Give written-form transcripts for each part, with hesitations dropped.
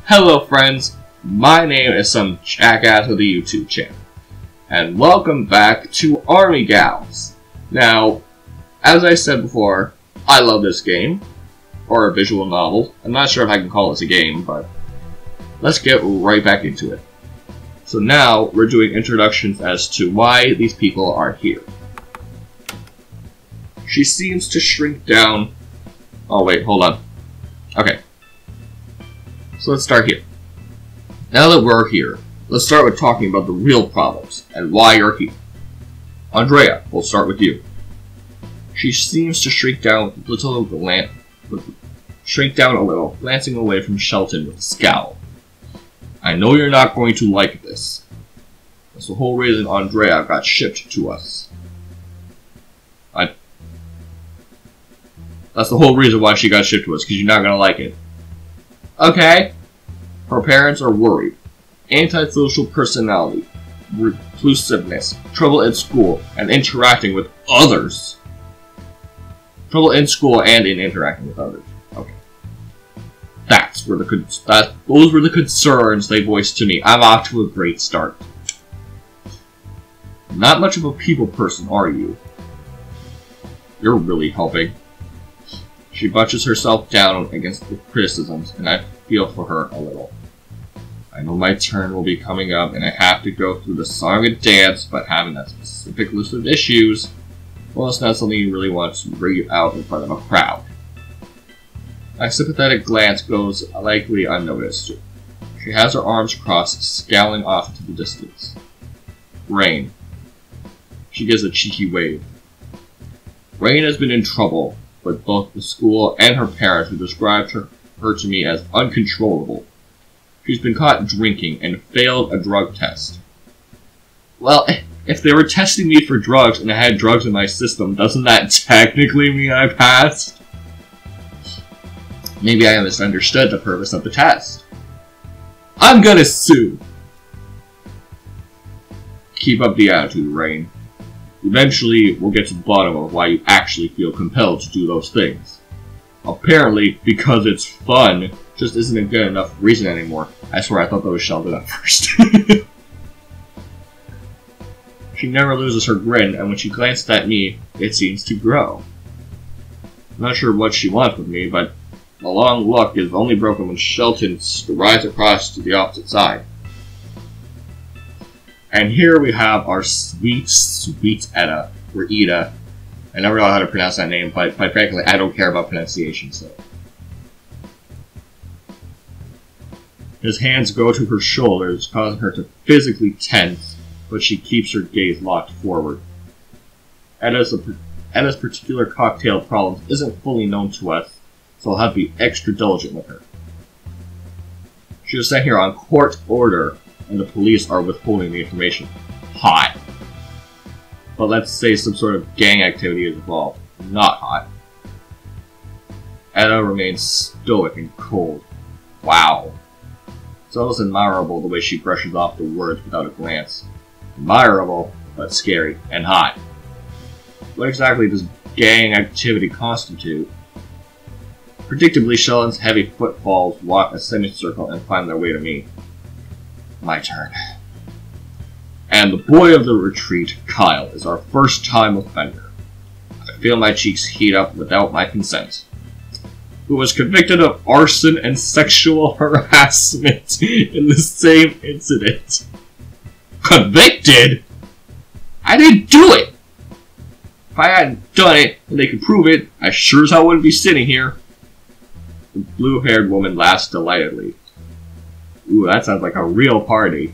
Hello friends, my name is some jackass with a YouTube channel, and welcome back to Army Gals. Now, as I said before, I love this game, or a visual novel. I'm not sure if I can call this a game, but let's get right back into it. So now, we're doing introductions as to why these people are here. She seems to shrink down. Oh wait, hold on. Okay. So let's start here. Now that we're here, let's start with talking about the real problems and why you're here. Andrea, we'll start with you. She seems to shrink down a little, glancing away from Shelton with a scowl. I know you're not going to like this. That's the whole reason Andrea got shipped to us. That's the whole reason why she got shipped to us, because you're not going to like it. Okay. Her parents are worried. Antisocial personality, reclusiveness, trouble at school, and interacting with others. Trouble in school and in interacting with others. Okay. Those were the concerns they voiced to me. I'm off to a great start. Not much of a people person, are you? You're really helping. She bunches herself down against the criticisms, and I feel for her a little. I know my turn will be coming up, and I have to go through the song and dance, but having that specific list of issues, well, it's not something you really want to bring out in front of a crowd. My sympathetic glance goes likely unnoticed. She has her arms crossed, scowling off into the distance. Rain. She gives a cheeky wave. Rain has been in trouble with both the school and her parents, who described her to me as uncontrollable. She's been caught drinking and failed a drug test. Well, if they were testing me for drugs and I had drugs in my system, doesn't that technically mean I passed? Maybe I misunderstood the purpose of the test. I'm gonna sue! Keep up the attitude, Rain. Eventually, we'll get to the bottom of why you actually feel compelled to do those things. Apparently, because it's fun, just isn't a good enough reason anymore. I swear I thought that was Sheldon at first. She never loses her grin, and when she glances at me, it seems to grow. I'm not sure what she wants with me, but the long look is only broken when Shelton rides across to the opposite side. And here we have our sweet, sweet Etta, or Ida. I never know how to pronounce that name, but quite frankly, I don't care about pronunciation, so. His hands go to her shoulders, causing her to physically tense, but she keeps her gaze locked forward. Etta's particular cocktail problem isn't fully known to us, so I'll have to be extra diligent with her. She was sent here on court order, and the police are withholding the information. Hot. But let's say some sort of gang activity is involved. Not hot. Etta remains stoic and cold. Wow. It's almost admirable the way she brushes off the words without a glance. Admirable, but scary, and hot. What exactly does gang activity constitute? Predictably, Sheldon's heavy footfalls walk a semicircle and find their way to me. My turn. And the boy of the retreat, Kyle, is our first-time offender. I feel my cheeks heat up without my consent. Who was convicted of arson and sexual harassment in the same incident. Convicted? I didn't do it! If I hadn't done it, and they could prove it, I sure as hell wouldn't be sitting here. The blue-haired woman laughs delightedly. Ooh, that sounds like a real party.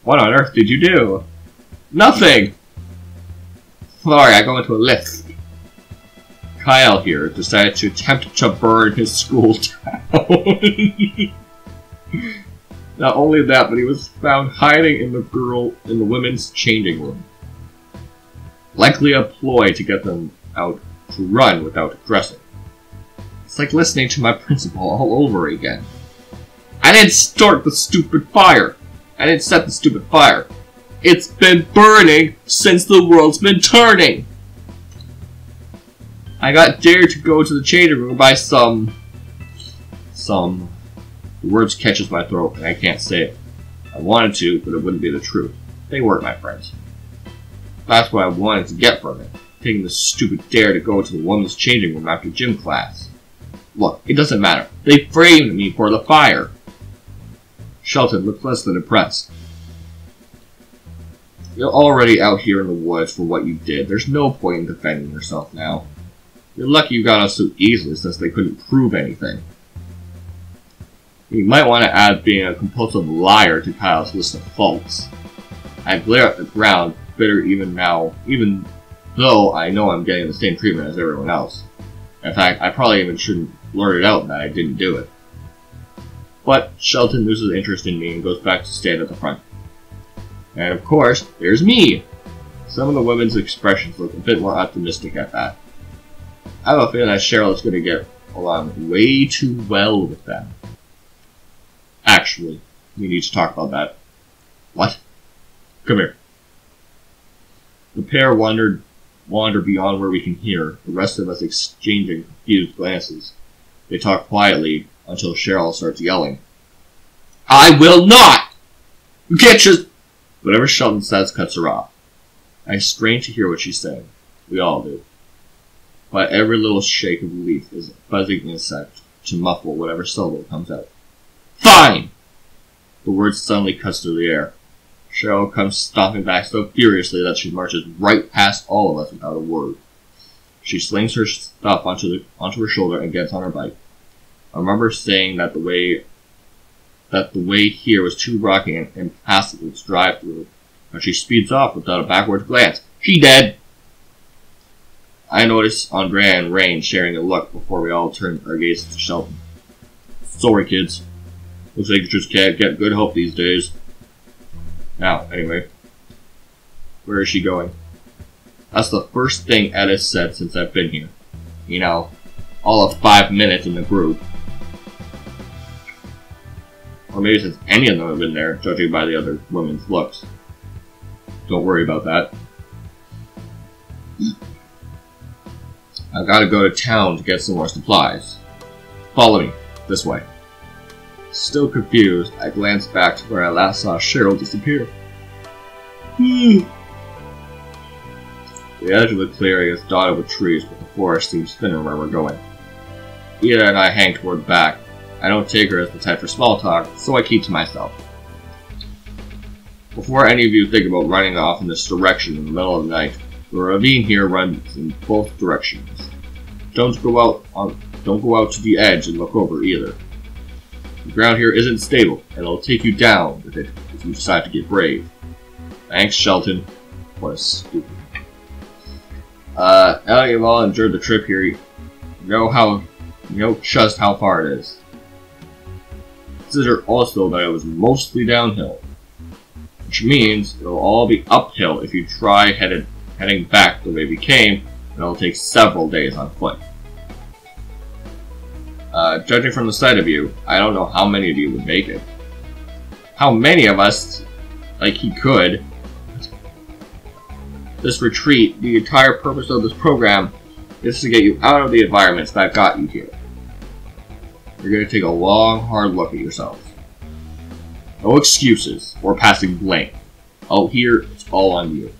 What on earth did you do? Nothing! Sorry, I go into a lift. Kyle here decided to attempt to burn his school down. Not only that, but he was found hiding in the women's changing room. Likely a ploy to get them out to run without dressing. It's like listening to my principal all over again. I didn't start the stupid fire. I didn't set the stupid fire. It's been burning since the world's been turning. I got dared to go to the changing room by some The words catches my throat and I can't say it. I wanted to, but it wouldn't be the truth. They weren't my friends. That's what I wanted to get from it, taking the stupid dare to go into the women's changing room after gym class. Look, it doesn't matter. They framed me for the fire. Shelton looked less than impressed. You're already out here in the woods for what you did. There's no point in defending yourself now. You're lucky you got us so easily since they couldn't prove anything. You might want to add being a compulsive liar to Kyle's list of faults. I glare at the ground, bitter even though I know I'm getting the same treatment as everyone else. In fact, I probably even shouldn't blurt it out that I didn't do it. But Shelton loses interest in me and goes back to stand at the front. And of course, there's me! Some of the women's expressions look a bit more optimistic at that. I have a feeling that Cheryl is going to get along way too well with them. Actually, we need to talk about that. What? Come here. The pair wander beyond where we can hear, the rest of us exchanging confused glances. They talk quietly until Cheryl starts yelling. I will not! You can't just... Whatever Shelton says cuts her off. I strain to hear what she's saying. We all do. But every little shake of relief is a buzzing insect to muffle whatever syllable comes out. Fine! The word suddenly cuts through the air. Cheryl comes stomping back so furiously that she marches right past all of us without a word. She slings her stuff onto her shoulder and gets on her bike. I remember saying that the way here was too rocky and impassable to drive through, but she speeds off without a backward glance. She dead! I notice Andrea and Rain sharing a look before we all turn our gaze to Shelton. Sorry, kids. Looks like you just can't get good help these days. Now, anyway. Where is she going? That's the first thing Ed has said since I've been here. You know, all of 5 minutes in the group. Or maybe since any of them have been there, judging by the other women's looks. Don't worry about that. I've got to go to town to get some more supplies. Follow me. This way. Still confused, I glanced back to where I last saw Cheryl disappear. The edge of the clearing is dotted with trees, but the forest seems thinner where we're going. Ida and I hang toward the back. I don't take her as the type for small talk, so I keep to myself. Before any of you think about running off in this direction in the middle of the night, the ravine here runs in both directions. Don't go out to the edge and look over either. The ground here isn't stable, and it'll take you down with it if you decide to get brave. Thanks, Shelton. What a stupid. Now that you've all endured the trip here, you know just how far it is. Consider also that it was mostly downhill, which means it'll all be uphill if you try heading back the way we came, and it'll take several days on foot. Judging from the sight of you, I don't know how many of you would make it. How many of us, like he could. This retreat, the entire purpose of this program, is to get you out of the environments that got you here. You're going to take a long, hard look at yourselves. No excuses or passing blame. Out here, it's all on you.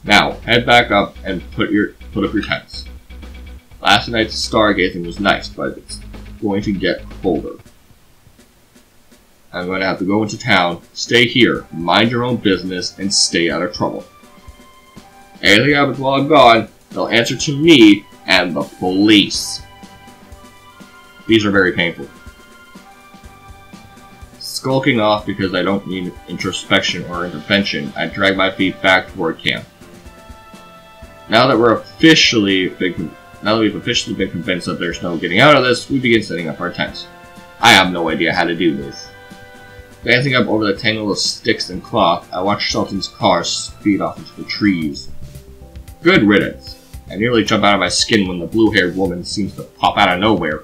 Now, head back up and put up your tents. Last night's stargazing was nice, but it's going to get colder. I'm going to have to go into town, stay here, mind your own business, and stay out of trouble. Anything happens while I'm gone, they'll answer to me and the police. These are very painful. Skulking off because I don't need introspection or intervention, I drag my feet back toward camp. Now that we've officially been convinced that there's no getting out of this, we begin setting up our tents. I have no idea how to do this. Glancing up over the tangle of sticks and cloth, I watch Shelton's car speed off into the trees. Good riddance. I nearly jump out of my skin when the blue-haired woman seems to pop out of nowhere.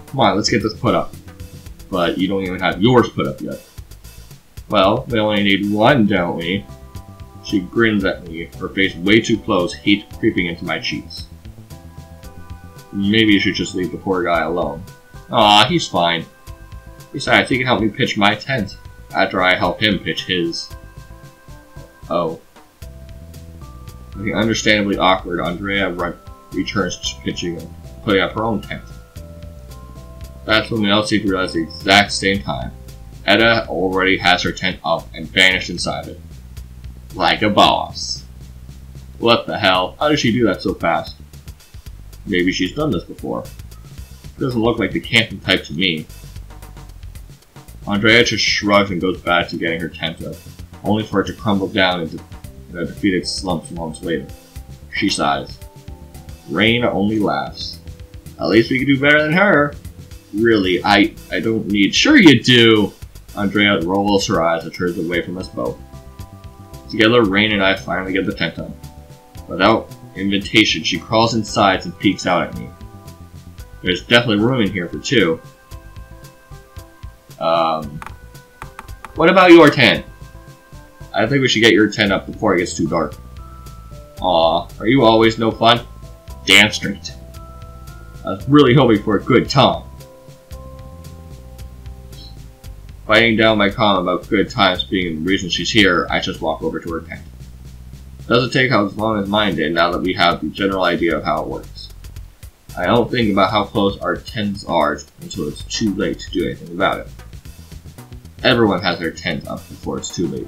Come on, let's get this put up. But you don't even have yours put up yet. Well, we only need one, don't we? She grins at me, her face way too close, hate creeping into my cheeks. Maybe you should just leave the poor guy alone. Aw, he's fine. Besides, he can help me pitch my tent after I help him pitch his. Oh. Looking understandably awkward, Andrea returns to pitching and putting up her own tent. That's when we all seem to realize the exact same time. Etta already has her tent up and vanished inside it. Like a boss. What the hell? How did she do that so fast? Maybe she's done this before. It doesn't look like the camping type to me. Andrea just shrugs and goes back to getting her tent up, only for it to crumble down into a defeated slump moments later. She sighs. Rain only laughs. At least we can do better than her. Really, I don't need— Sure you do! Andrea rolls her eyes and turns away from us both. Together, Rain and I finally get the tent up. Without invitation, she crawls inside and peeks out at me. There's definitely room in here for two. What about your tent? I think we should get your tent up before it gets too dark. Aw, are you always no fun? Damn straight. I was really hoping for a good time. Fighting down my comment about good times being the reason she's here, I just walk over to her tent. It doesn't take as long as mine did now that we have the general idea of how it works. I don't think about how close our tents are until it's too late to do anything about it. Everyone has their tent up before it's too late.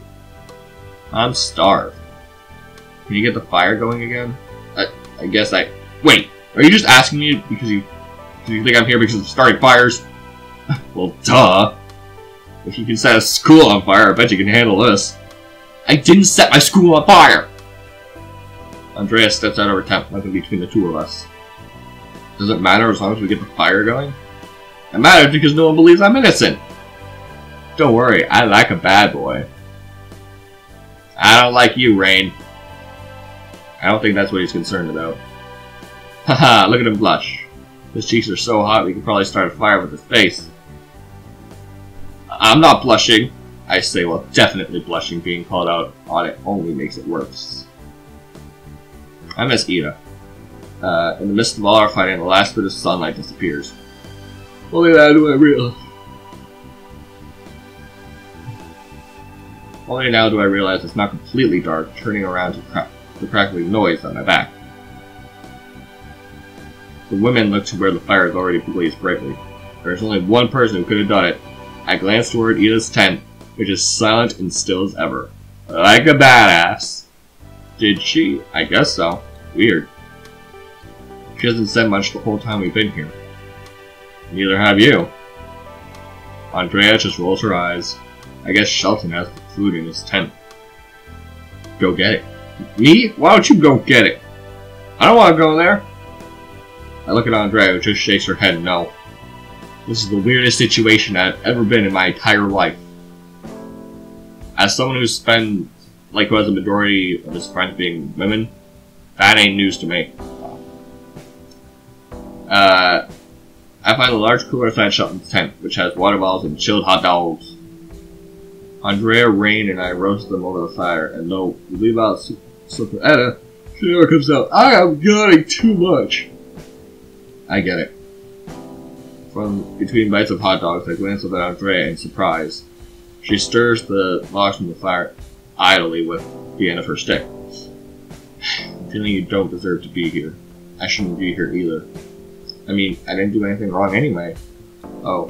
I'm starved. Can you get the fire going again? I guess I— Wait! Are you just asking me because you think I'm here because of starting fires? Well, duh! If you can set a school on fire, I bet you can handle this. I didn't set my school on fire! Andrea steps out of her tent, looking between the two of us. Does it matter as long as we get the fire going? It matters because no one believes I'm innocent! Don't worry, I like a bad boy. I don't like you, Rain. I don't think that's what he's concerned about. Haha, look at him blush. His cheeks are so hot we could probably start a fire with his face. I'm not blushing. I say, well, definitely blushing. Being called out on it only makes it worse. I miss Ida. In the midst of all our fighting, the last bit of sunlight disappears. Only now do I realize it's not completely dark, turning around to the crackling noise on my back. The women look to where the fire has already blazed brightly. There is only one person who could have done it. I glance toward Ida's tent, which is silent and still as ever. Like a badass. Did she? I guess so. Weird. She hasn't said much the whole time we've been here. Neither have you. Andrea just rolls her eyes. I guess Shelton has the food in his tent. Go get it. Me? Why don't you go get it? I don't want to go there. I look at Andrea, who just shakes her head no. This is the weirdest situation I've ever been in my entire life. As someone who has a majority of his friends being women, that ain't news to me. I find a large cooler inside Shelton's tent, which has water bottles and chilled hot dogs. Andrea, Rain, and I roast them over the fire, and though we leave out stuff for Etta, she never comes out. I am getting too much. I get it. From between bites of hot dogs, I glance up at Andrea in surprise. She stirs the logs from the fire idly with the end of her stick. I'm feeling you don't deserve to be here. I shouldn't be here either. I mean, I didn't do anything wrong anyway. Oh,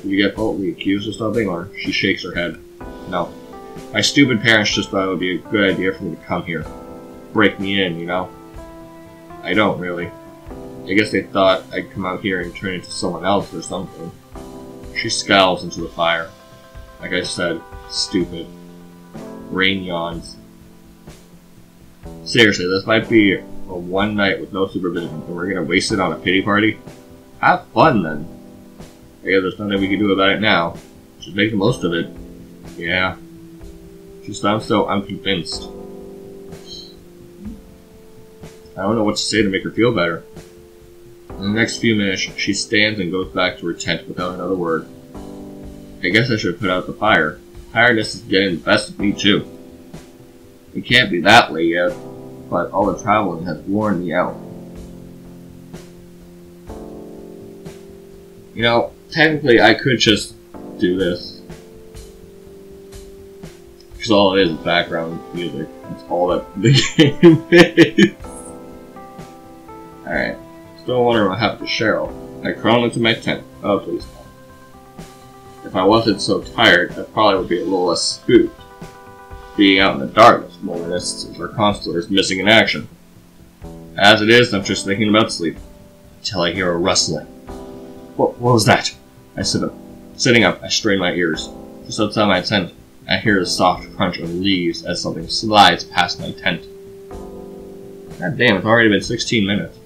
did you get falsely accused of something, or she shakes her head? No. My stupid parents just thought it would be a good idea for me to come here. Break me in, you know? I don't, really. I guess they thought I'd come out here and turn into someone else or something. She scowls into the fire. Like I said, stupid. Rain yawns. Seriously, this might be a one night with no supervision, and we're gonna waste it on a pity party? Have fun, then. I guess there's nothing we can do about it now. Just make the most of it. Yeah. She sounds so unconvinced. I don't know what to say to make her feel better. In the next few minutes, she stands and goes back to her tent without another word. I guess I should put out the fire. Tiredness is getting the best of me, too. It can't be that late yet, but all the traveling has worn me out. You know, technically I could just do this. Because all it is background music. That's all that the game is. Alright. Still wondering what happened to Cheryl. I crawled into my tent. Oh, please no. If I wasn't so tired, I probably would be a little less spooked. Being out in the darkness, more than instances where Consular is missing in action. As it is, I'm just thinking about sleep. Until I hear a rustling. What was that? I sit up. Sitting up, I strain my ears. Just outside my tent, I hear the soft crunch of leaves as something slides past my tent. God damn, it's already been 16 minutes.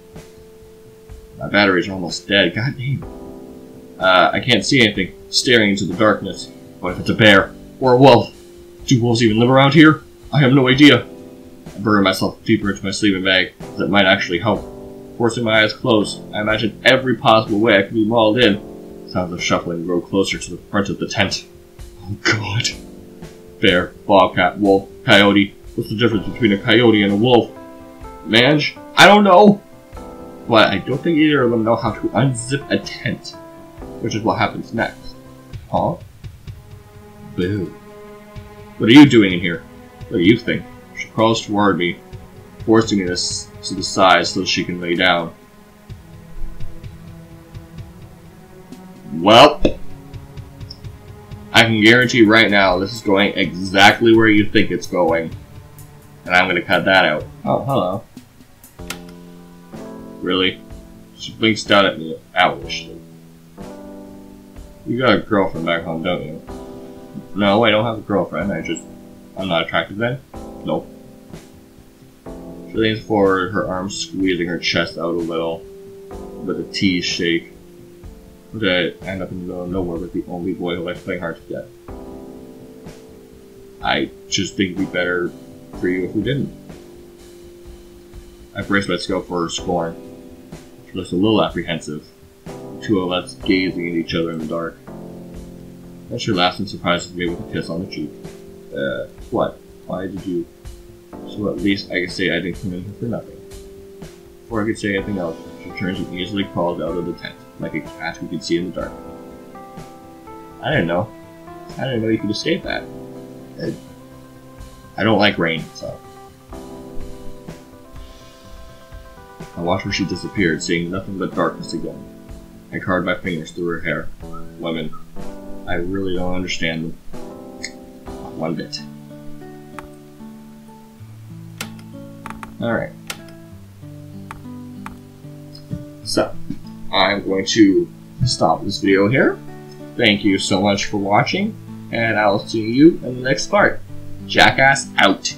My batteries are almost dead, god damn. I can't see anything, staring into the darkness. What if it's a bear? Or a wolf? Do wolves even live around here? I have no idea. I bury myself deeper into my sleeping bag, as it might actually help. Forcing my eyes closed, I imagine every possible way I could be mauled in. Sounds of shuffling grow closer to the front of the tent. Oh god. Bear, bobcat, wolf, coyote. What's the difference between a coyote and a wolf? Mange? I don't know! But I don't think either of them know how to unzip a tent. Which is what happens next. Huh? Boo. What are you doing in here? What do you think? She crawls toward me, forcing me to the side so she can lay down. Well, I can guarantee right now this is going exactly where you think it's going. And I'm going to cut that out. Oh, hello. Really? She blinks down at me owlishly. You got a girlfriend back home, don't you? No, I don't have a girlfriend. I'm not attractive then? Nope. She leans forward, her arms squeezing her chest out a little, with a tease shake. But I end up in the middle of nowhere with the only boy who likes playing hard to get. I just think it'd be better for you if we didn't. I brace myself for her scorn. She looks a little apprehensive. The two of us gazing at each other in the dark. Then she laughs and surprises me with a kiss on the cheek. What? Why did you... So at least I can say I didn't come in here for nothing. Before I could say anything else, she turns and easily crawls out of the tent, like a cat who can see in the dark. I didn't know. I didn't know you could escape that. I don't like rain, so... I watched where she disappeared, seeing nothing but darkness again. I carved my fingers through her hair. Women. I really don't understand them. Not one bit. Alright. So, I'm going to stop this video here. Thank you so much for watching, and I'll see you in the next part. Jackass out.